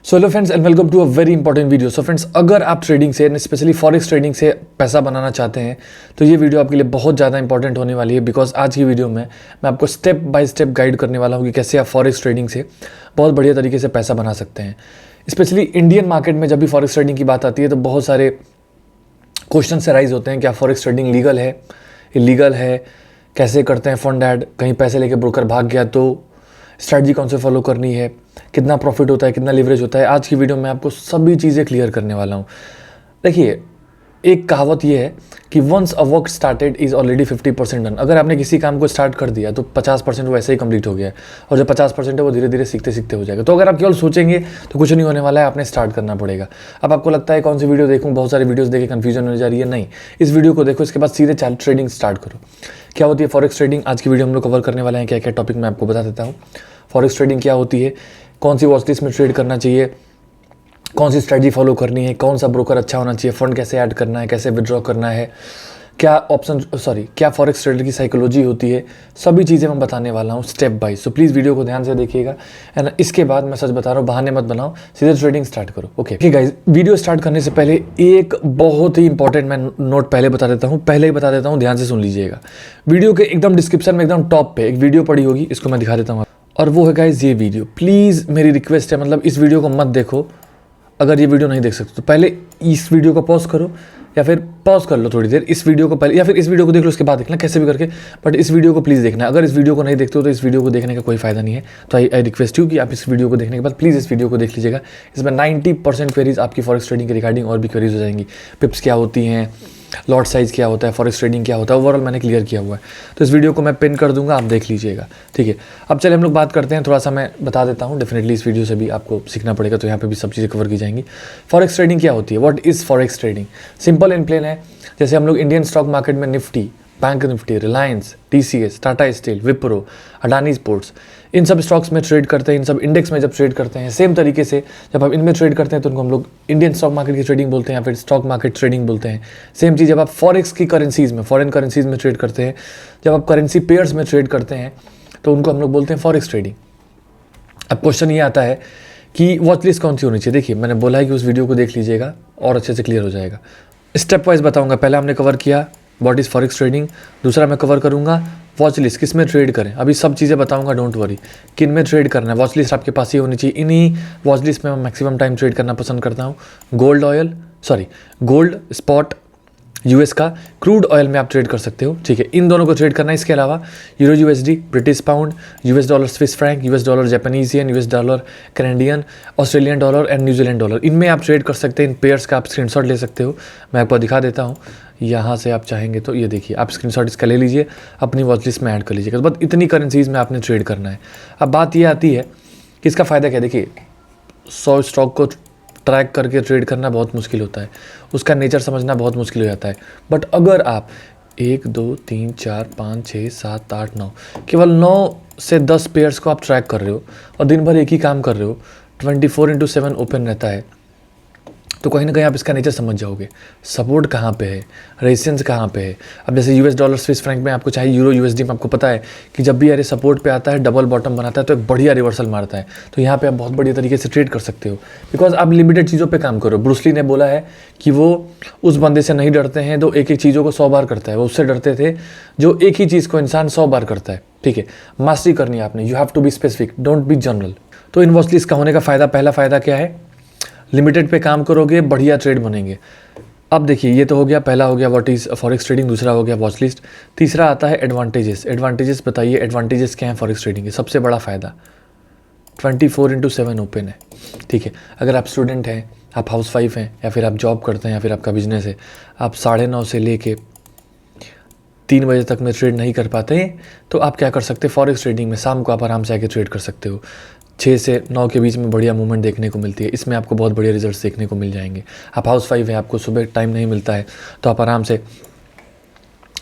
So hello friends and welcome to a very important video. So friends, अगर आप trading से specially forex trading से पैसा बनाना चाहते हैं तो ये वीडियो आपके लिए बहुत ज़्यादा इंपॉर्टेंट होने वाली है। बिकॉज आज की वीडियो में मैं आपको स्टेप बाय स्टेप गाइड करने वाला हूँ कि कैसे आप फॉरेक्स ट्रेडिंग से बहुत बढ़िया तरीके से पैसा बना सकते हैं। स्पेशली इंडियन मार्केट में जब भी फॉरेक्स ट्रेडिंग की बात आती है तो बहुत सारे क्वेश्चन से राइज होते हैं। क्या फॉरेक्स ट्रेडिंग लीगल है, इलीगल है, कैसे करते हैं फंड ऐड, कहीं पैसे लेके ब्रोकर भाग गया तो स्ट्रैटेजी कौन से फॉलो करनी है, कितना प्रॉफिट होता है, कितना लिवरेज होता है। आज की वीडियो में आपको सभी चीज़ें क्लियर करने वाला हूँ। देखिए, एक कहावत ये है कि once a work started is already 50% done. अगर आपने किसी काम को स्टार्ट कर दिया तो 50% वो ऐसे ही कंप्लीट हो गया है, और जो 50% है वो धीरे धीरे सीखते सीखते हो जाएगा। तो अगर आप केवल सोचेंगे तो कुछ नहीं होने वाला है, आपने स्टार्ट करना पड़ेगा। अब आपको लगता है कौन सी वीडियो देखूँ, बहुत सारी वीडियोस देखे कन्फ्यूजन हो जा रही है। नहीं, इस वीडियो को देखो, इसके बाद सीधे ट्रेडिंग स्टार्ट करो। क्या होती है फॉरेक्स ट्रेडिंग, आज की वीडियो हम लोग कवर करने वाले हैं। क्या क्या टॉपिक मैं आपको बता देता हूँ। फॉरेक्स ट्रेडिंग क्या होती है, कौन सी वॉच लिस्ट में ट्रेड करना चाहिए, कौन सी स्ट्रेटजी फॉलो करनी है, कौन सा ब्रोकर अच्छा होना चाहिए, फंड कैसे ऐड करना है, कैसे विड्रॉ करना है, क्या फॉरेक्स ट्रेडर की साइकोलॉजी होती है, सभी चीज़ें मैं बताने वाला हूँ step by. So please video को ध्यान से देखिएगा। एंड इसके बाद मैं सच बता रहा हूँ, बहाने मत बनाओ, सीधे ट्रेडिंग स्टार्ट करो। ओके गाइस, वीडियो स्टार्ट करने से पहले एक बहुत ही इंपॉर्टेंट मैं नोट पहले बता देता हूँ, ध्यान से सुन लीजिएगा। वीडियो के एकदम डिस्क्रिप्शन में एकदम टॉप पे एक वीडियो पड़ी होगी, इसको मैं दिखा देता हूँ। और वो है गाइस ये वीडियो। प्लीज़ मेरी रिक्वेस्ट है, मतलब इस वीडियो को मत देखो। अगर ये वीडियो नहीं देख सकते तो पहले इस वीडियो को पॉज करो, या फिर पॉज कर लो थोड़ी देर, इस वीडियो को पहले, या फिर इस वीडियो को देख लो, उसके बाद देखना, कैसे भी करके। बट इस वीडियो को प्लीज़ देखना। अगर इस वीडियो को नहीं देखते हो तो इस वीडियो को देखने का कोई फायदा नहीं है। तो आई रिक्वेस्ट यू कि आप इस वीडियो को देखने के बाद प्लीज़ इस वीडियो को देख लीजिएगा। इसमें 90% क्वेरीज आपकी फॉरेक्स ट्रेडिंग की रिगार्डिंग और भी क्वेरीज हो जाएंगी। पिप्स क्या होती हैं, लॉट साइज़ क्या होता है, फॉरेक्स ट्रेडिंग क्या होता है, ओवरऑल मैंने क्लियर किया हुआ है। तो इस वीडियो को मैं पिन कर दूंगा, आप देख लीजिएगा, ठीक है। अब चलिए हम लोग बात करते हैं। थोड़ा सा मैं बता देता हूँ, डेफिनेटली इस वीडियो से भी आपको सीखना पड़ेगा, तो यहाँ पे भी सब चीज़ें कवर की जाएंगी। फॉरेक्स ट्रेडिंग क्या होती है, what is forex trading? Simple and plain है। जैसे हम लोग इंडियन स्टॉक मार्केट में Nifty, bank Nifty, Reliance, TCS, Tata steel, Wipro, Adani sports, इन सब स्टॉक्स में ट्रेड करते हैं, इन सब इंडेक्स में जब ट्रेड करते हैं, सेम तरीके से जब आप इनमें ट्रेड करते हैं तो उनको हम लोग इंडियन स्टॉक मार्केट की ट्रेडिंग बोलते हैं, या फिर स्टॉक मार्केट ट्रेडिंग बोलते हैं। सेम चीज़ जब आप फॉरेक्स की करेंसीज में, फॉरेन करेंसीज में ट्रेड करते हैं, जब आप करेंसी पेयर्स में ट्रेड करते हैं तो उनको हम लोग बोलते हैं फॉरेक्स ट्रेडिंग। अब क्वेश्चन ये आता है कि वॉच लिस्ट कौन सी होनी चाहिए। देखिए, मैंने बोला है कि उस वीडियो को देख लीजिएगा और अच्छे से क्लियर हो जाएगा। स्टेप वाइज बताऊंगा। पहला हमने कवर किया व्हाट इज़ फॉरेक्स ट्रेडिंग, दूसरा मैं कवर करूंगा वॉच लिस्ट किस में ट्रेड करें। अभी सब चीज़ें बताऊंगा, डोंट वरी, किन में ट्रेड करना है। वॉच लिस्ट आपके पास ही होनी चाहिए। इन्हीं वॉच लिस्ट में मैं मैक्सिमम टाइम ट्रेड करना पसंद करता हूँ। गोल्ड स्पॉट US का, क्रूड ऑयल में आप ट्रेड कर सकते हो, ठीक है। इन दोनों को ट्रेड करना है। इसके अलावा euro USD, British pound, US dollar, Swiss franc, US dollar, Japanese yen, US dollar, Canadian, Australian dollar and New Zealand dollar, इनमें आप ट्रेड कर सकते हैं। इन पेयर्स का आप स्क्रीनशॉट ले सकते हो। मैं आपको दिखा देता हूँ यहाँ से, आप चाहेंगे तो ये देखिए, आप स्क्रीनशॉट इसका ले लीजिए, अपनी वॉच लिस्ट में ऐड कर लीजिएगा। तो बस इतनी करेंसीज में आपने ट्रेड करना है। अब बात ये आती है कि इसका फ़ायदा क्या है। देखिए, 100 स्टॉक को ट्रैक करके ट्रेड करना बहुत मुश्किल होता है, उसका नेचर समझना बहुत मुश्किल हो जाता है। बट अगर आप 1 2 3 4 5 6 7 8 9 केवल 9 से 10 पेयर्स को आप ट्रैक कर रहे हो और दिन भर एक ही काम कर रहे हो, 24/7 ओपन रहता है, तो कहीं ना कहीं आप इसका नेचर समझ जाओगे। सपोर्ट कहाँ पे है, रेजिस्टेंस कहाँ पे है। अब जैसे US डॉलर, स्विस फ्रैंक में आपको चाहिए, यूरो USD में आपको पता है कि जब भी यार सपोर्ट पे आता है, डबल बॉटम बनाता है तो एक बढ़िया रिवर्सल मारता है। तो यहाँ पे आप बहुत बढ़िया तरीके से ट्रेड कर सकते हो, बिकॉज आप लिमिटेड चीज़ों पे काम करो। ब्रूस ली ने बोला है कि वो उस बंदे से नहीं डरते हैं जो एक एक चीज़ों को 100 बार करता है, वो उससे डरते थे जो एक ही चीज़ को इंसान 100 बार करता है, ठीक है। मास्टरी करनी है आपने, you have to be specific, don't be general. तो इन वॉच लिस्ट का होने का फ़ायदा, पहला फ़ायदा क्या है, लिमिटेड पे काम करोगे, बढ़िया ट्रेड बनेंगे। अब देखिए, ये तो हो गया, पहला हो गया व्हाट इज़ फॉरेक्स ट्रेडिंग, दूसरा हो गया वॉच लिस्ट, तीसरा आता है एडवांटेजेस। एडवांटेजेस बताइए, एडवांटेजेस क्या है फॉरेक्स ट्रेडिंग के। सबसे बड़ा फ़ायदा 24/7 ओपन है, ठीक है। अगर आप स्टूडेंट हैं, आप हाउसवाइफ हैं, या फिर आप जॉब करते हैं, या फिर आपका बिजनेस है, आप 9:30 से लेके 3 बजे तक में ट्रेड नहीं कर पाते हैं, तो आप क्या कर सकते हैं, फॉरेक्स ट्रेडिंग में शाम को आप आराम से आके ट्रेड कर सकते हो। 6 से 9 के बीच में बढ़िया मूवमेंट देखने को मिलती है, इसमें आपको बहुत बढ़िया रिजल्ट्स देखने को मिल जाएंगे। आप हाउसवाइफ हैं, आपको सुबह टाइम नहीं मिलता है, तो आप आराम से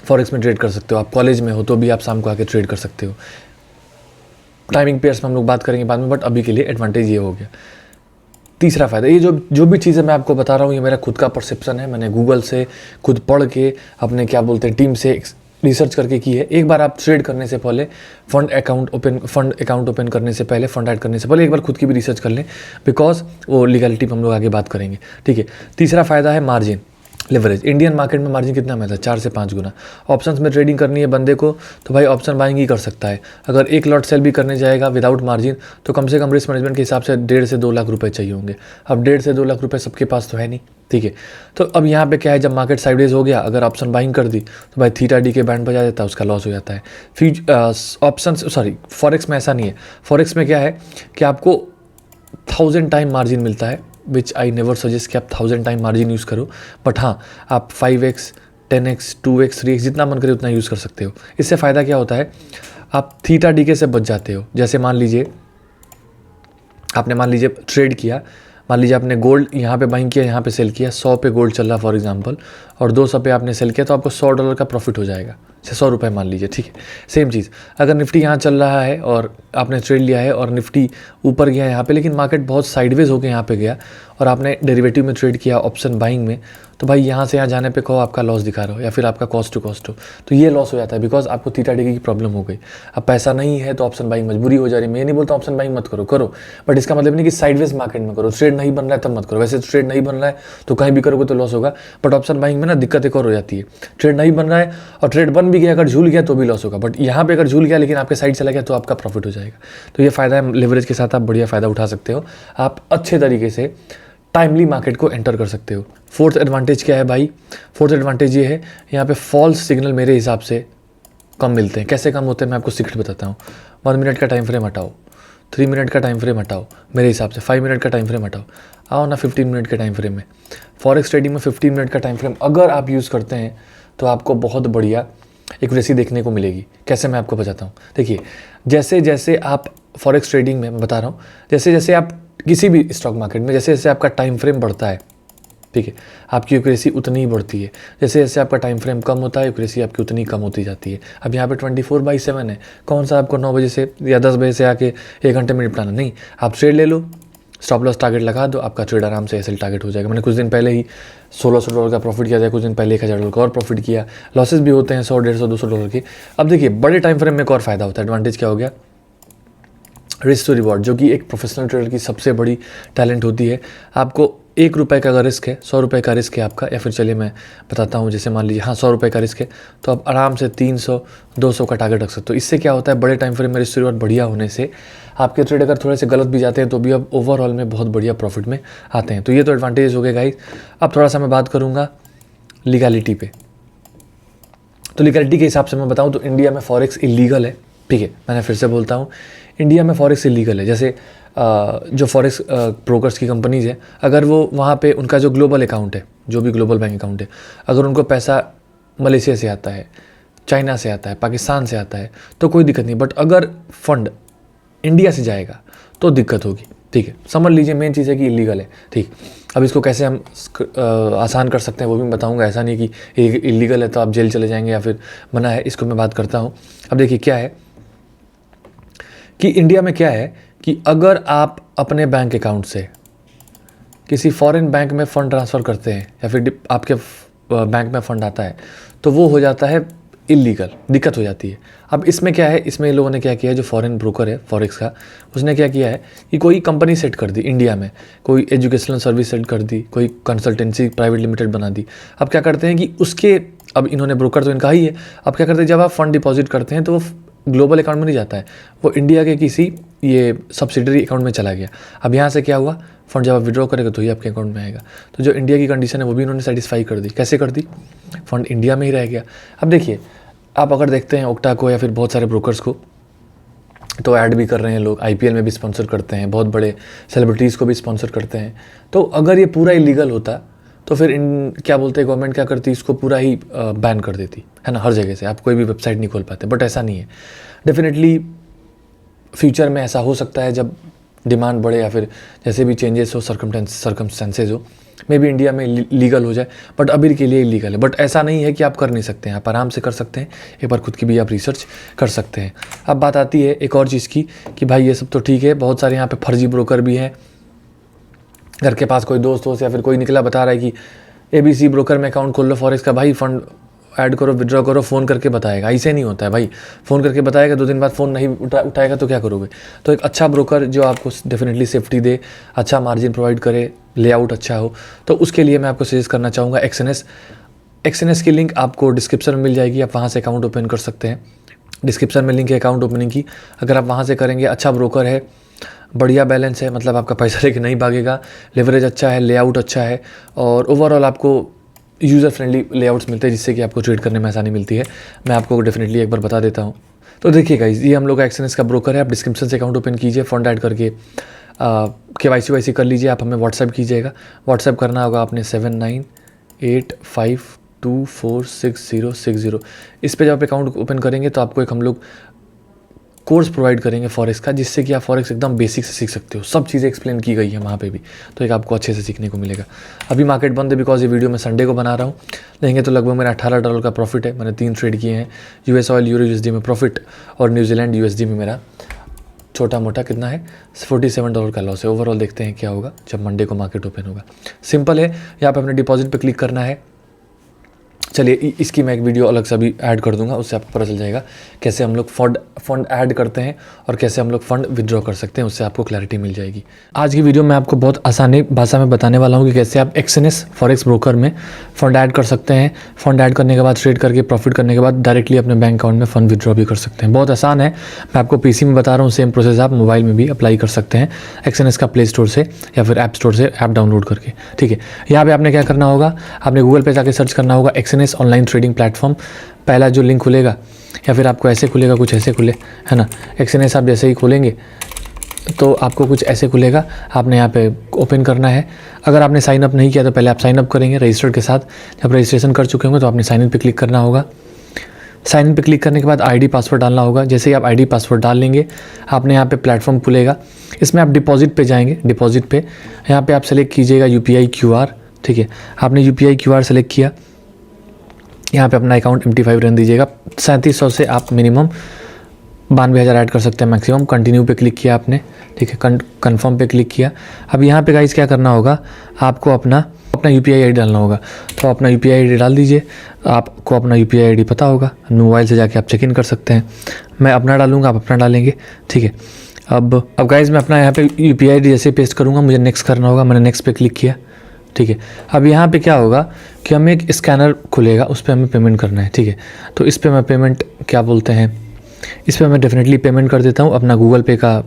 फॉरेक्स में ट्रेड कर सकते हो। आप कॉलेज में हो तो भी आप शाम को आके ट्रेड कर सकते हो। टाइमिंग पेयर्स में हम लोग बात करेंगे बाद में, बट अभी के लिए एडवांटेज ये हो गया। तीसरा फ़ायदा, ये जो भी चीज़ें मैं आपको बता रहा हूँ, ये मेरा खुद का परसेप्शन है। मैंने गूगल से खुद पढ़ के, अपने क्या बोलते हैं टीम से रिसर्च करके की है। एक बार आप ट्रेड करने से पहले फंड अकाउंट ओपन करने से पहले, फंड ऐड करने से पहले एक बार खुद की भी रिसर्च कर लें, बिकॉज वो लीगलिटी पर हम लोग आगे बात करेंगे, ठीक है। तीसरा फ़ायदा है मार्जिन लेवरेज। इंडियन मार्केट में मार्जिन कितना मिलता है? 4 से 5 गुना। ऑप्शंस में ट्रेडिंग करनी है बंदे को तो भाई ऑप्शन बाइंग ही कर सकता है। अगर एक लॉट सेल भी करने जाएगा विदाउट मार्जिन तो कम से कम रिस्क मैनेजमेंट के हिसाब से 1.5 से 2 लाख रुपए चाहिए होंगे। अब 1.5 से 2 लाख रुपए सबके पास तो है नहीं, ठीक है। तो अब यहाँ पे क्या है, जब मार्केट साइडवेज हो गया, अगर ऑप्शन बाइंग कर दी तो भाई थीटा डी के बैंड बजा देता है, उसका लॉस हो जाता है। फॉरेक्स में ऐसा नहीं है। फॉरेक्स में क्या है कि आपको 1000 टाइम मार्जिन मिलता है, विच आई नेवर सजेस्ट कि आप 1000 टाइम मार्जिन यूज़ करो, बट हाँ आप 5x 10x 2x 3x जितना मन करे उतना यूज़ कर सकते हो। इससे फ़ायदा क्या होता है, आप थीटा डीके से बच जाते हो। जैसे मान लीजिए आपने ट्रेड किया, मान लीजिए आपने गोल्ड यहाँ पे बाइंग किया, यहाँ पे सेल किया, 100 पे गोल्ड चल रहा फॉर एग्जांपल, और 200 पे आपने सेल किया, तो आपको $100 का प्रॉफिट हो जाएगा, 100 रुपये मान लीजिए, ठीक है। सेम चीज़ अगर निफ्टी यहाँ चल रहा है और आपने ट्रेड लिया है और निफ्टी ऊपर गया यहाँ पे, लेकिन मार्केट बहुत साइडवेज होकर यहाँ पे गया और आपने डेरिवेटिव में ट्रेड किया ऑप्शन बाइंग में, तो भाई यहाँ से यहाँ जाने पे कहो आपका लॉस दिखा रहा हो या फिर आपका कॉस्ट टू कॉस्ट हो, तो ये लॉस हो जाता है बिकॉज आपको थीटा डी की प्रॉब्लम हो गई। अब पैसा नहीं है तो ऑप्शन बाइंग मजबूरी हो जा रही है। मैं नहीं बोलता ऑप्शन बाइंग मत करो, बट इसका मतलब नहीं कि साइडवेज मार्केट में करो। ट्रेड नहीं बन रहा है तब मत करो, वैसे ट्रेड नहीं बन रहा है तो कहीं भी करोगे तो लॉस होगा, बट ऑप्शन बाइंग में ना दिक्कत एक और हो जाती है, ट्रेड नहीं बन रहा है और ट्रेड बन भी गया, अगर झूल गया तो भी लॉस होगा, बट यहाँ पे अगर झूल गया लेकिन आपके साइड चला गया तो आपका प्रॉफिट हो जाएगा। तो ये फ़ायदा है, लेवरेज के साथ आप बढ़िया फ़ायदा उठा सकते हो, आप अच्छे तरीके से टाइमली मार्केट को एंटर कर सकते हो। फोर्थ एडवांटेज क्या है भाई? फोर्थ एडवांटेज ये है, यहाँ पे फॉल्स सिग्नल मेरे हिसाब से कम मिलते हैं। कैसे कम होते हैं मैं आपको सीक्रेट बताता हूँ। 1 मिनट का टाइम फ्रेम हटाओ, 3 मिनट का टाइम फ्रेम हटाओ, मेरे हिसाब से 5 मिनट का टाइम फ्रेम हटाओ, आओ ना 15 मिनट के टाइम फ्रेम में। फॉरेक्स ट्रेडिंग में 15 मिनट का टाइम फ्रेम अगर आप यूज़ करते हैं तो आपको बहुत बढ़िया एक्यूरेसी देखने को मिलेगी। कैसे मैं आपको बताता हूँ, देखिए जैसे जैसे आप फॉरेक्स ट्रेडिंग में मैं बता रहा हूँ, जैसे जैसे आप किसी भी स्टॉक मार्केट में जैसे जैसे आपका टाइम फ्रेम बढ़ता है, ठीक है, आपकी एक्यूरेसी उतनी ही बढ़ती है। जैसे जैसे आपका टाइम फ्रेम कम होता है एक्यूरेसी आपकी उतनी कम होती जाती है। अब यहाँ पे 24/7 है, कौन सा आपको 9 बजे से या 10 बजे से आके 1 घंटे में निपटाना नहीं। आप ट्रेड ले लो, स्टॉप लॉस टारगेट लगा दो, आपका ट्रेड आराम से एसएल टारगेट हो जाएगा। मैंने कुछ दिन पहले ही $1600 का प्रॉफिट किया था, कुछ दिन पहले $1000 का और प्रॉफिट किया। लॉसेस भी होते हैं $100, $150, $200 के। अब देखिए बड़े टाइम फ्रेम में एक और फायदा होता है। एडवांटेज क्या हो गया? रिस्क टू रिवॉर्ड, जो कि एक प्रोफेशनल ट्रेडर की सबसे बड़ी टैलेंट होती है। आपको 1 रुपये का अगर रिस्क है, 100 रुपये का रिस्क है आपका, या फिर चलिए मैं बताता हूँ, जैसे मान लीजिए हाँ 100 रुपये का रिस्क है, तो आप आराम से 300 200 का टारगेट रख सकते हो। इससे क्या होता है, बड़े टाइम फ्रेम में रिस्क टू रिवॉर्ड बढ़िया होने से आपके ट्रेड अगर थोड़े से गलत भी जाते हैं तो भी अब ओवरऑल में बहुत बढ़िया प्रॉफिट में आते हैं। तो ये तो एडवांटेज हो गए गाइस। अब थोड़ा सा मैं बात करूँगा लीगलिटी पे। तो लीगलिटी के हिसाब से मैं बताऊँ तो इंडिया में फॉरेक्स इलीगल है, ठीक है। मैंने फिर से बोलता हूँ, इंडिया में फॉरेक्स इलीगल है। जैसे जो फॉरेक्स ब्रोकर्स की कंपनीज़ है, अगर वो वहाँ पे उनका जो ग्लोबल अकाउंट है, जो भी ग्लोबल बैंक अकाउंट है, अगर उनको पैसा मलेशिया से आता है, चाइना से आता है, पाकिस्तान से आता है तो कोई दिक्कत नहीं, बट अगर फंड इंडिया से जाएगा तो दिक्कत होगी, ठीक है। समझ लीजिए मेन चीज़ है कि इलीगल है, ठीक। अब इसको कैसे हम आसान कर सकते हैं वो भी मैं बताऊंगा। ऐसा नहीं कि इलीगल है तो आप जेल चले जाएंगे या फिर मना है, इसको मैं बात करता हूँ। अब देखिए क्या है कि इंडिया में क्या है कि अगर आप अपने बैंक अकाउंट से किसी फॉरेन बैंक में फ़ंड ट्रांसफ़र करते हैं या फिर आपके बैंक में फ़ंड आता है तो वो हो जाता है इलीगल, दिक्कत हो जाती है। अब इसमें क्या है, इसमें लोगों ने क्या किया है, जो फॉरेन ब्रोकर है फॉरेक्स का, उसने क्या किया है कि कोई कंपनी सेट कर दी इंडिया में, कोई एजुकेशनल सर्विस सेट कर दी, कोई कंसल्टेंसी प्राइवेट लिमिटेड बना दी। अब क्या करते हैं कि उसके, अब इन्होंने ब्रोकर तो इनका ही है, अब क्या करते हैं जब आप फंड डिपॉजिट करते हैं तो वो ग्लोबल अकाउंट में नहीं जाता है, वो इंडिया के किसी ये सब्सिडरी अकाउंट में चला गया। अब यहाँ से क्या हुआ, फंड जब आप विड्रॉ करेगा तो ही आपके अकाउंट में आएगा। तो जो इंडिया की कंडीशन है वो भी इन्होंने सेटिस्फाई कर दी। कैसे कर दी? फंड इंडिया में ही रह गया। अब देखिए आप अगर देखते हैं ओक्टा को या फिर बहुत सारे ब्रोकर्स को, तो ऐड भी कर रहे हैं लोग, आईपीएल में भी स्पॉन्सर करते हैं, बहुत बड़े सेलिब्रिटीज़ को भी स्पॉन्सर करते हैं। तो अगर ये पूरा इलीगल होता तो फिर क्या बोलते हैं, गवर्नमेंट क्या करती, इसको पूरा ही बैन कर देती है ना, हर जगह से आप कोई भी वेबसाइट नहीं खोल पाते। बट ऐसा नहीं है। डेफिनेटली फ्यूचर में ऐसा हो सकता है जब डिमांड बढ़े या फिर जैसे भी चेंजेस हो, सर्कमस्टेंसेज हो, मे बी इंडिया में लीगल हो जाए, बट अभी के लिए इलीगल है। बट ऐसा नहीं है कि आप कर नहीं सकते हैं, आप आराम से कर सकते हैं। एक बार खुद की भी आप रिसर्च कर सकते हैं। अब बात आती है एक और चीज़ की कि भाई ये सब तो ठीक है, बहुत सारे यहाँ पे फर्जी ब्रोकर भी हैं। घर के पास कोई दोस्त हो या फिर कोई निकला बता रहा है कि ABC ब्रोकर में अकाउंट खोल लो फॉरेक्स का, भाई फंड ऐड करो, विड्रॉ करो, फ़ोन करके बताएगा। ऐसे नहीं होता है भाई, फ़ोन करके बताएगा, 2 दिन बाद फ़ोन नहीं उठाएगा तो क्या करोगे। तो एक अच्छा ब्रोकर जो आपको डेफिनेटली सेफ्टी दे, अच्छा मार्जिन प्रोवाइड करे, लेआउट अच्छा हो, तो उसके लिए मैं आपको सजेस्ट करना चाहूँगा एक्सएनएस की लिंक आपको डिस्क्रिप्शन में मिल जाएगी, आप वहाँ से अकाउंट ओपन कर सकते हैं। डिस्क्रिप्शन में लिंक है अकाउंट ओपनिंग की, अगर आप वहाँ से करेंगे, अच्छा ब्रोकर है, बढ़िया बैलेंस है, मतलब आपका पैसा लेके नहीं भागेगा, लेवरेज अच्छा है, लेआउट अच्छा है, और ओवरऑल आपको यूज़र फ्रेंडली लेआउट्स मिलते हैं जिससे कि आपको ट्रेड करने में आसानी मिलती है। मैं आपको डेफिनेटली एक बार बता देता हूँ। तो देखिए गाइस, ये हम लोग का एक्सएनएस का ब्रोकर है। आप डिस्क्रिप्शन से अकाउंट ओपन कीजिए, फंड ऐड करके KYC कर लीजिए। आप हमें व्हाट्सएप कीजिएगा, व्हाट्सएप करना होगा आपने 7985246060। इस पे जब आप अकाउंट ओपन करेंगे तो आपको एक हम लोग कोर्स प्रोवाइड करेंगे फॉरेक्स का, जिससे कि आप फॉरेक्स एकदम बेसिक से सीख सकते हो। सब चीज़ें एक्सप्लेन की गई है वहाँ पे भी, तो एक आपको अच्छे से सीखने को मिलेगा। अभी मार्केट बंद है बिकॉज ये वीडियो मैं संडे को बना रहा हूँ। देखेंगे तो लगभग मेरा $18 का प्रॉफिट है। मैंने 3 ट्रेड किए हैं, US ऑयल यूरो USD में प्रॉफिट, और न्यूजीलैंड USD में मेरा छोटा मोटा कितना है, $47 का लॉस है। ओवरऑल देखते हैं क्या होगा जब मंडे को मार्केट ओपन होगा। सिंपल है, यहाँ पे अपने डिपॉजिट पे क्लिक करना है। चलिए, इसकी मैं एक वीडियो अलग से भी ऐड कर दूंगा, उससे आपको पता चल जाएगा कैसे हम लोग फंड ऐड करते हैं और कैसे हम लोग फंड विड्रॉ कर सकते हैं, उससे आपको क्लैरिटी मिल जाएगी। आज की वीडियो में आपको बहुत आसानी भाषा में बताने वाला हूँ कि कैसे आप एक्सएनएस फॉरेक्स ब्रोकर में फंड ऐड कर सकते हैं। फंड ऐड करने के बाद, ट्रेड करके प्रॉफिट करने के बाद डायरेक्टली अपने बैंक अकाउंट में फंड विड्रॉ भी कर सकते हैं। बहुत आसान है, मैं आपको PC में बता रहा हूँ, सेम प्रोसेस आप मोबाइल में भी अप्लाई कर सकते हैं एक्सएनएस का प्ले स्टोर से या फिर ऐप स्टोर से ऐप डाउनलोड करके। ठीक है, यहाँ पे आपने क्या करना होगा, आपने गूगल पे जाके सर्च करना होगा एक्सएनएस ऑनलाइन ट्रेडिंग प्लेटफॉर्म। पहला जो लिंक खुलेगा, या फिर आपको ऐसे खुलेगा, कुछ ऐसे खुले, है ना। एक्सएनएस आप जैसे ही खोलेंगे तो आपको कुछ ऐसे खुलेगा, आपने यहाँ पे ओपन करना है। अगर आपने साइन अप नहीं किया तो पहले आप साइन अप करेंगे रजिस्टर्ड के साथ। जब रजिस्ट्रेशन कर चुके होंगे तो आपने साइन इन पे क्लिक करना होगा। साइन इन पे क्लिक करने के बाद ID पासवर्ड डालना होगा। जैसे ही आप ID पासवर्ड डाल लेंगे, आपने यहाँ पे प्लेटफॉर्म खुलेगा। इसमें आप डिपॉजिट पे जाएंगे, डिपॉजिट पे यहाँ पे आप सेलेक्ट कीजिएगा UPI QR। ठीक है, आपने UPI QR सेलेक्ट किया, यहाँ पे अपना अकाउंट MT5 रहने दीजिएगा। 3700 से आप मिनिमम 92,000 ऐड कर सकते हैं मैक्सिमम। कंटिन्यू पे क्लिक किया आपने, ठीक है, कंफर्म पे क्लिक किया। अब यहाँ पे गाइस क्या करना होगा, आपको अपना UPI ID डालना होगा। तो अपना UPI ID डाल दीजिए। आपको अपना UPI ID पता होगा, मोबाइल से जाके आप चेक इन कर सकते हैं। मैं अपना डालूंगा, आप अपना डालेंगे। ठीक है, अब गाइस मैं अपना यहाँ पे UPI ID जैसे पेस्ट करूँगा, मुझे नेक्स्ट करना होगा। मैंने नेक्स्ट पे क्लिक किया। ठीक है, अब यहाँ पे क्या होगा कि हमें एक स्कैनर खुलेगा, उस पर हमें पेमेंट करना है। ठीक है, तो इस पर मैं पेमेंट क्या बोलते हैं, इस पर मैं डेफिनेटली पेमेंट कर देता हूँ। अपना गूगल पे का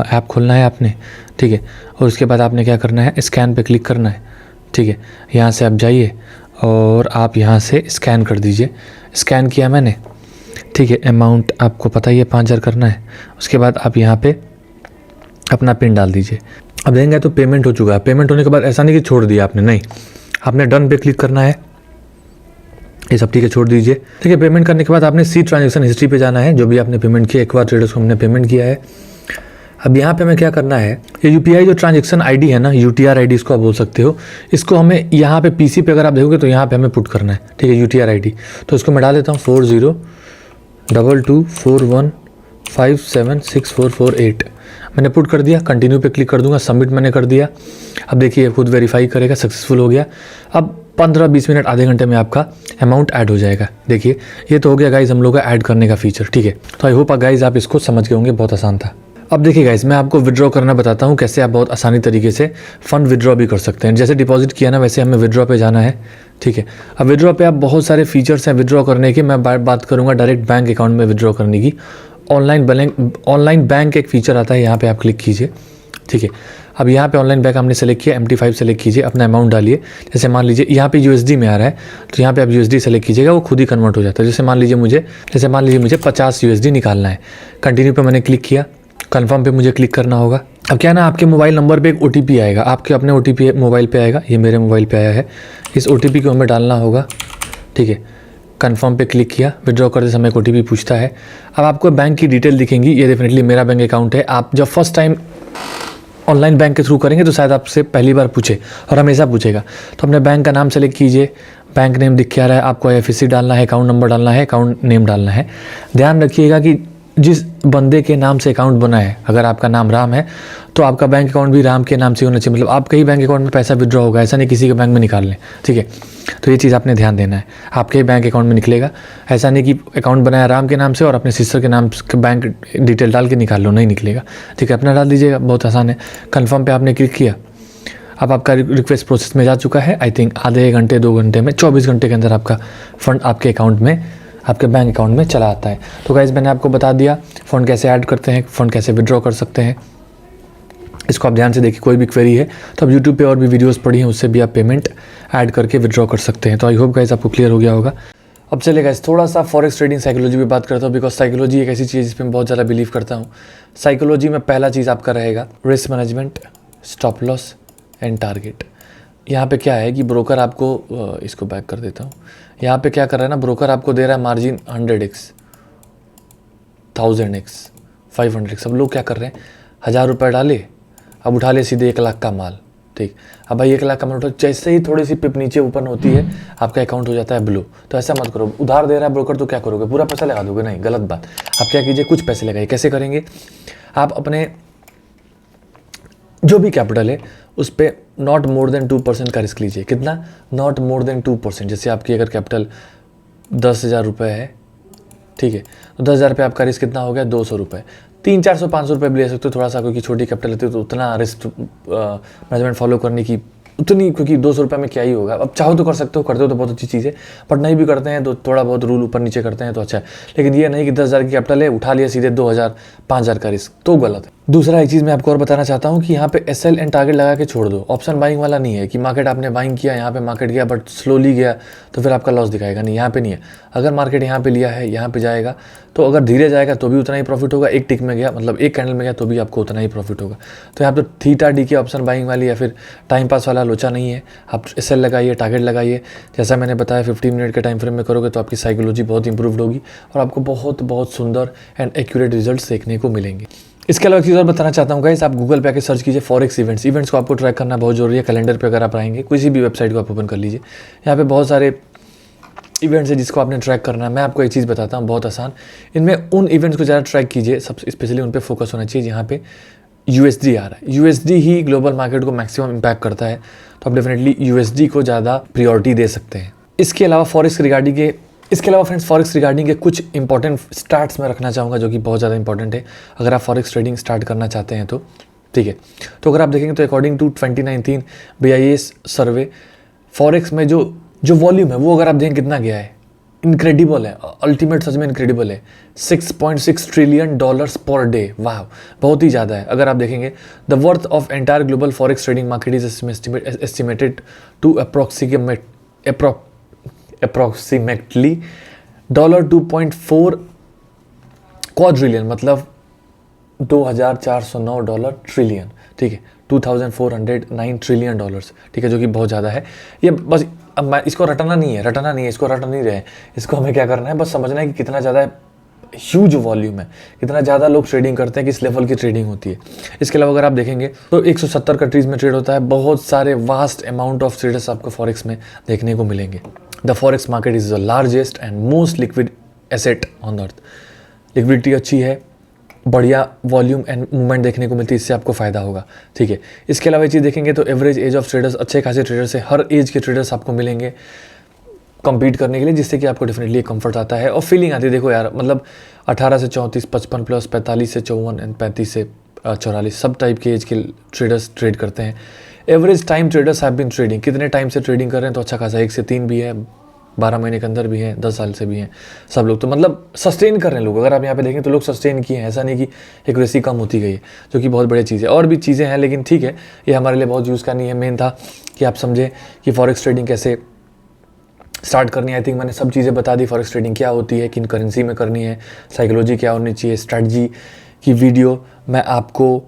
ऐप खोलना है आपने। ठीक है, और उसके बाद आपने क्या करना है, स्कैन पे क्लिक करना है। ठीक है, यहाँ से आप जाइए और आप यहाँ से स्कैन कर दीजिए। स्कैन किया मैंने। ठीक है, अमाउंट आपको पता ही है 5,000 करना है। उसके बाद आप यहाँ पे अपना पिन डाल दीजिए। अब देंगे तो पेमेंट हो चुका है। पेमेंट होने के बाद ऐसा नहीं कि छोड़ दिया आपने, नहीं, आपने डन पे क्लिक करना है। ये सब ठीक है, छोड़ दीजिए। ठीक है, पेमेंट करने के बाद आपने सी ट्रांजेक्शन हिस्ट्री पे जाना है, जो भी आपने पेमेंट किया। एक्वा ट्रेडर्स को हमने पेमेंट किया है। अब यहाँ पे हमें क्या करना है, ये UPI जो ट्रांजेक्शन ID है ना, UTR ID इसको आप बोल सकते हो, इसको हमें यहाँ पे PC पे अगर आप देखोगे तो यहाँ पे हमें पुट करना है। ठीक है, UTR ID, तो इसको मैं डाल देता हूँ 402241576448। मैंने पुट कर दिया। कंटिन्यू पे क्लिक कर दूंगा, सबमिट मैंने कर दिया। अब देखिए खुद वेरीफाई करेगा, सक्सेसफुल हो गया। अब 15-20 मिनट, आधे घंटे में आपका अमाउंट ऐड हो जाएगा। देखिए ये तो हो गया गाइज हम लोग का ऐड करने का फीचर। ठीक है, तो आई होप गाइज आप इसको समझ गए होंगे, बहुत आसान था। अब देखिए गाइज, मैं आपको विड्रॉ करना बताता हूँ कैसे आप बहुत आसानी तरीके से फंड विड्रॉ भी कर सकते हैं। जैसे डिपॉजिट किया ना, वैसे हमें विड्रॉ पे जाना है। ठीक है, अब विड्रॉ पे आप बहुत सारे फीचर्स हैं विड्रॉ करने के। मैं बात करूँगा डायरेक्ट बैंक अकाउंट में विड्रॉ करने की। ऑनलाइन बैंक एक फ़ीचर आता है, यहाँ पे आप क्लिक कीजिए। ठीक है, अब यहाँ पे ऑनलाइन बैंक हमने सेलेक्ट किया, MT5 सेलेक्ट कीजिए, अपना अमाउंट डालिए। जैसे मान लीजिए यहाँ पे USD में आ रहा है, तो यहाँ पे आप USD सेलेक्ट कीजिएगा, वो खुद ही कन्वर्ट हो जाता है। जैसे मान लीजिए मुझे 50 USD निकालना है। कंटिन्यू पे मैंने क्लिक किया, कन्फर्म पे मुझे क्लिक करना होगा। अब क्या ना, आपके मोबाइल नंबर पे एक OTP आएगा, आपके अपने OTP मोबाइल पे आएगा। ये मेरे मोबाइल पे आया है, इस OTP को हमें डालना होगा। ठीक है, कन्फर्म पे क्लिक किया। विड्रॉ करते समय एक OTP पूछता है। अब आपको बैंक की डिटेल दिखेंगी, ये डेफिनेटली मेरा बैंक अकाउंट है। आप जब फर्स्ट टाइम ऑनलाइन बैंक के थ्रू करेंगे तो शायद आपसे पहली बार पूछे, और हमेशा पूछेगा। तो अपने बैंक का नाम सेलेक्ट कीजिए। बैंक नेम दिख क्या रहा है, आपको IFSC डालना है, अकाउंट नंबर डालना है, अकाउंट नेम डालना है। ध्यान रखिएगा कि जिस बंदे के नाम से अकाउंट बना है, अगर आपका नाम राम है तो आपका बैंक अकाउंट भी राम के नाम से होना चाहिए, मतलब आपके ही बैंक अकाउंट में पैसा विड्रॉ होगा, ऐसा नहीं किसी के बैंक में निकाल लें, ठीक है। तो ये चीज़ आपने ध्यान देना है, आपके ही बैंक अकाउंट में निकलेगा, ऐसा नहीं कि अकाउंट बनाया राम के नाम से और अपने सिस्टर के नाम के बैंक डिटेल डाल के निकाल लो, नहीं निकलेगा, ठीक है। अपना डाल दीजिएगा, बहुत आसान है। कन्फर्म पे आपने क्लिक किया, अब आपका रिक्वेस्ट प्रोसेस में जा चुका है। आई थिंक आधे घंटे 2 घंटे में, 24 घंटे के अंदर आपका फंड आपके अकाउंट में, आपके बैंक अकाउंट में चला आता है। तो गाइस मैंने आपको बता दिया फ़ंड कैसे ऐड करते हैं, फ़ंड कैसे विड्रॉ कर सकते हैं, इसको आप ध्यान से देखिए। कोई भी क्वेरी है तो आप यूट्यूब पे और भी वीडियोस पढ़ी हैं, उससे भी आप पेमेंट ऐड करके विड्रॉ कर सकते हैं। तो आई होप गाइस आपको क्लियर हो गया होगा। अब चलिए गाइस थोड़ा सा फॉरेक्स ट्रेडिंग साइकोलॉजी पे बात करता हूँ, बिकॉज साइकोलॉजी एक ऐसी चीज़ जिस पर मैं बहुत ज़्यादा बिलीव करता हूँ। साइकोलॉजी में पहला चीज़ आपका रहेगा risk management, stop loss and target. यहाँ पे क्या है कि ब्रोकर आपको, इसको बैक कर देता हूँ, यहाँ पे क्या कर रहा है ना, ब्रोकर आपको दे रहा है मार्जिन 100x, 1000x, 500x। अब लोग क्या कर रहे हैं, 1000 रुपये डाले, अब उठा ले सीधे 1 लाख का माल, ठीक। अब भाई 1 लाख का माल उठा, जैसे ही थोड़ी सी पिप नीचे ऊपर होती है आपका अकाउंट हो जाता है ब्लू। तो ऐसा मत करो, उधार दे रहा है ब्रोकर तो क्या करोगे, पूरा पैसा लगा दोगे, नहीं, गलत बात। आप क्या कीजिए, कुछ पैसे लगाइए। कैसे करेंगे, आप अपने जो भी कैपिटल है उस पर नॉट मोर देन 2% का रिस्क लीजिए। कितना, नॉट मोर देन 2%। जैसे आपकी अगर कैपिटल 10,000 रुपये है, ठीक है, तो 10,000 पे आपका रिस्क कितना हो गया, 200 रुपये। 300, 400, 500 रुपये भी ले सकते हो, थोड़ा सा, क्योंकि छोटी कैपिटल होती है तो उतना रिस्क मैनेजमेंट फॉलो करने की उतनी, क्योंकि 200 रुपये में क्या ही होगा। अब चाहो तो कर सकते हो, करते हो तो बहुत अच्छी चीज़ है, बट नहीं भी करते हैं तो थोड़ा बहुत रूल ऊपर नीचे करते हैं तो अच्छा है। लेकिन ये नहीं कि 10,000 की कैपिटल है, उठा लिया सीधे 2,000, 5,000 का रिस्क, तो गलत है। दूसरा एक चीज़ मैं आपको और बताना चाहता हूँ कि यहाँ पे SL एंड टारगेट लगा के छोड़ दो। ऑप्शन बाइंग वाला नहीं है कि मार्केट आपने बाइंग किया, यहाँ पे मार्केट गया बट स्लोली गया तो फिर आपका लॉस दिखाएगा, नहीं, यहाँ पे नहीं है। अगर मार्केट यहाँ पे लिया है, यहाँ पे जाएगा, तो अगर धीरे जाएगा तो भी उतना ही प्रॉफिट होगा, एक टिक में गया, मतलब एक कैंडल में गया तो भी आपको उतना ही प्रॉफिट होगा। तो यहाँ पे थीटा डी के ऑप्शन बाइंग वाली या फिर टाइम पास वाला लोचा नहीं है। आप SL लगाइए, टारगेट लगाइए, जैसा मैंने बताया 15 मिनट के टाइम फ्रेम में करोगे तो आपकी साइकोलॉजी बहुत इंप्रूव्ड होगी और आपको बहुत बहुत सुंदर एंड एक्यूरेट रिजल्ट्स देखने को मिलेंगे। इसके अलावा एक चीज़ और बताना चाहता हूँ गाइस, आप गूगल पे आके सर्च कीजिए फॉरेक्स इवेंट्स को आपको ट्रैक करना बहुत जरूरी है। कैलेंडर पे अगर आप आएंगे, किसी भी वेबसाइट को आप ओपन कर लीजिए, यहाँ पे बहुत सारे इवेंट्स है जिसको आपने ट्रैक करना है। मैं आपको एक चीज़ बताता हूँ बहुत आसान, इनमें उन इवेंट्स को ज़्यादा ट्रैक कीजिए, सब स्पेशली उन पर फोकस होना चाहिए जहाँ पे USD आ रहा है। USD ही ग्लोबल मार्केट को मैक्सिमम इम्पैक्ट करता है, तो आप डेफिनेटली USD को ज़्यादा प्रियोरिटी दे सकते हैं। इसके अलावा फ्रेंड्स फॉरेक्स रिगार्डिंग के कुछ इंपॉर्टेंट स्टार्ट्स में रखना चाहूँगा जो कि बहुत ज़्यादा इंपॉर्टेंट है अगर आप फॉरेक्स ट्रेडिंग स्टार्ट करना चाहते हैं तो, ठीक है। तो अगर आप देखेंगे तो according to 2019 BIS survey, forex में जो वॉल्यूम है वो अगर आप देखें कितना गया है, इनक्रेडिबल है, अल्टीमेट सच में इनक्रेडिबल है, $6.6 ट्रिलियन पर डे, वाह, बहुत ही ज़्यादा है। अगर आप देखेंगे the worth of entire global forex trading market is estimated to approximately $2.4 quadrillion, मतलब $2,409 ट्रिलियन, ठीक है, $2,409 ट्रिलियन, ठीक है, जो कि बहुत ज़्यादा है। ये बस, अब इसको रटना नहीं है, इसको रट नहीं रहे, इसको हमें क्या करना है, बस समझना है कि कितना ज़्यादा ह्यूज वॉल्यूम है, कितना ज़्यादा लोग ट्रेडिंग करते हैं, किस लेवल की ट्रेडिंग होती है। इसके अलावा अगर आप देखेंगे तो 170 कंट्रीज़ में ट्रेड होता है, बहुत सारे वास्ट अमाउंट ऑफ ट्रेडर्स आपको फॉरेक्स में देखने को मिलेंगे। The forex market is the largest and most liquid asset on earth. Liquidity अच्छी है, बढ़िया वॉल्यूम एंड मूवमेंट देखने को मिलती है, इससे आपको फ़ायदा होगा, ठीक है। इसके अलावा ये चीज़ देखेंगे तो एवरेज एज ऑफ ट्रेडर्स, अच्छे खासे ट्रेडर्स है, हर एज के ट्रेडर्स आपको मिलेंगे कम्पीट करने के लिए, जिससे कि आपको डेफिनेटली कंफर्ट आता है और फीलिंग आती है। देखो यार, मतलब 18 से 34, 55 प्लस, 45 से 54 एंड 35 से 44 सब टाइप के एज के ट्रेडर्स ट्रेड करते हैं। Average time traders have been trading, कितने टाइम से ट्रेडिंग कर रहे हैं तो अच्छा खासा, 1 से 3 भी है, 12 महीने के अंदर भी हैं, 10 साल से भी हैं सब लोग, तो मतलब सस्टेन कर रहे हैं लोग। अगर आप यहाँ पे देखें तो लोग सस्टेन किए हैं, ऐसा नहीं कि एक्यूरेसी कम होती गई है, जो कि बहुत बड़ी चीज़ है। और भी चीज़ें हैं लेकिन ठीक है, ये हमारे लिए बहुत यूज़ करनी है। मेन था कि आप समझें कि फॉरेक्स ट्रेडिंग कैसे स्टार्ट करनी है। आई थिंक मैंने सब चीज़ें बता दी, फॉरेक्स ट्रेडिंग क्या होती है, किन करेंसी में करनी है, साइकोलॉजी क्या होनी चाहिए, स्ट्रैटेजी की वीडियो मैं आपको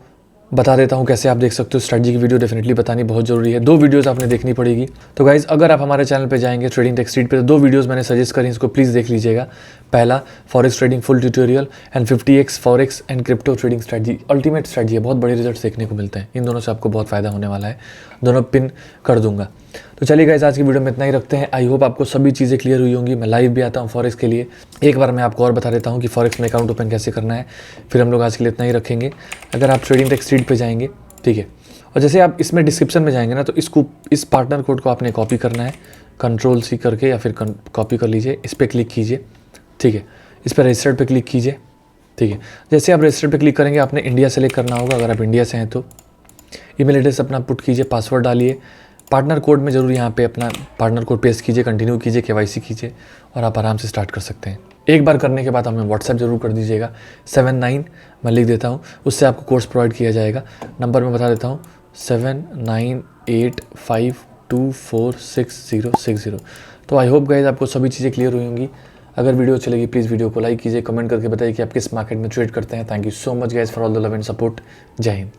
बता देता हूँ कैसे आप देख सकते हो। स्ट्रैटेजी की वीडियो डेफिनेटली बतानी बहुत ज़रूरी है, 2 वीडियोस आपने देखनी पड़ेगी। तो गाइज अगर आप हमारे चैनल पे जाएंगे ट्रेडिंग टेक स्ट्रीट पे, तो 2 वीडियोस मैंने सजेस्ट करी, इसको प्लीज़ देख लीजिएगा। पहला forex trading full tutorial and 50x forex and crypto trading strategy, ultimate strategy है, बहुत बड़े रिजल्ट देखने को मिलते हैं। इन दोनों से आपको बहुत फ़ायदा होने वाला है, दोनों पिन कर दूंगा। तो चलिए गाइस, आज की वीडियो में इतना ही रखते हैं। आई होप आपको सभी चीज़ें क्लियर हुई होंगी। मैं लाइव भी आता हूँ फॉरेक्स के लिए। एक बार मैं आपको और बता देता हूँ कि फॉरेक्स में अकाउंट ओपन कैसे करना है, फिर हम लोग आज के लिए इतना ही रखेंगे। अगर आप ट्रेडिंग टेक स्ट्रीट पर जाएंगे, ठीक है, और जैसे आप इसमें डिस्क्रिप्शन में जाएंगे ना, तो इस पार्टनर कोड को आपने कॉपी करना है, Ctrl+C करके, या फिर कॉपी कर लीजिए, इस पर क्लिक कीजिए, ठीक है, इस पर रजिस्टर्ड पे क्लिक कीजिए, ठीक है। जैसे आप रजिस्टर्ड पे क्लिक करेंगे, आपने इंडिया सेलेक्ट करना होगा। अगर आप इंडिया से हैं तो ईमेल एड्रेस अपना पुट कीजिए, पासवर्ड डालिए, पार्टनर कोड में ज़रूर यहाँ पे अपना पार्टनर कोड पेस्ट कीजिए, कंटिन्यू कीजिए, KYC कीजिए और आप आराम से स्टार्ट कर सकते हैं। एक बार करने के बाद हमें व्हाट्सएप जरूर कर दीजिएगा, 79 मैं लिख देता हूँ, उससे आपको कोर्स प्रोवाइड किया जाएगा। नंबर मैं बता देता हूँ, 7985246060। तो आई होप गाइज आपको सभी चीज़ें क्लियर हुई होंगी। अगर वीडियो अच्छी लगी प्लीज़ वीडियो को लाइक कीजिए, कमेंट करके बताइए कि आप किस मार्केट में ट्रेड करते हैं। Thank you so much guys for all the love and support. जय हिंद।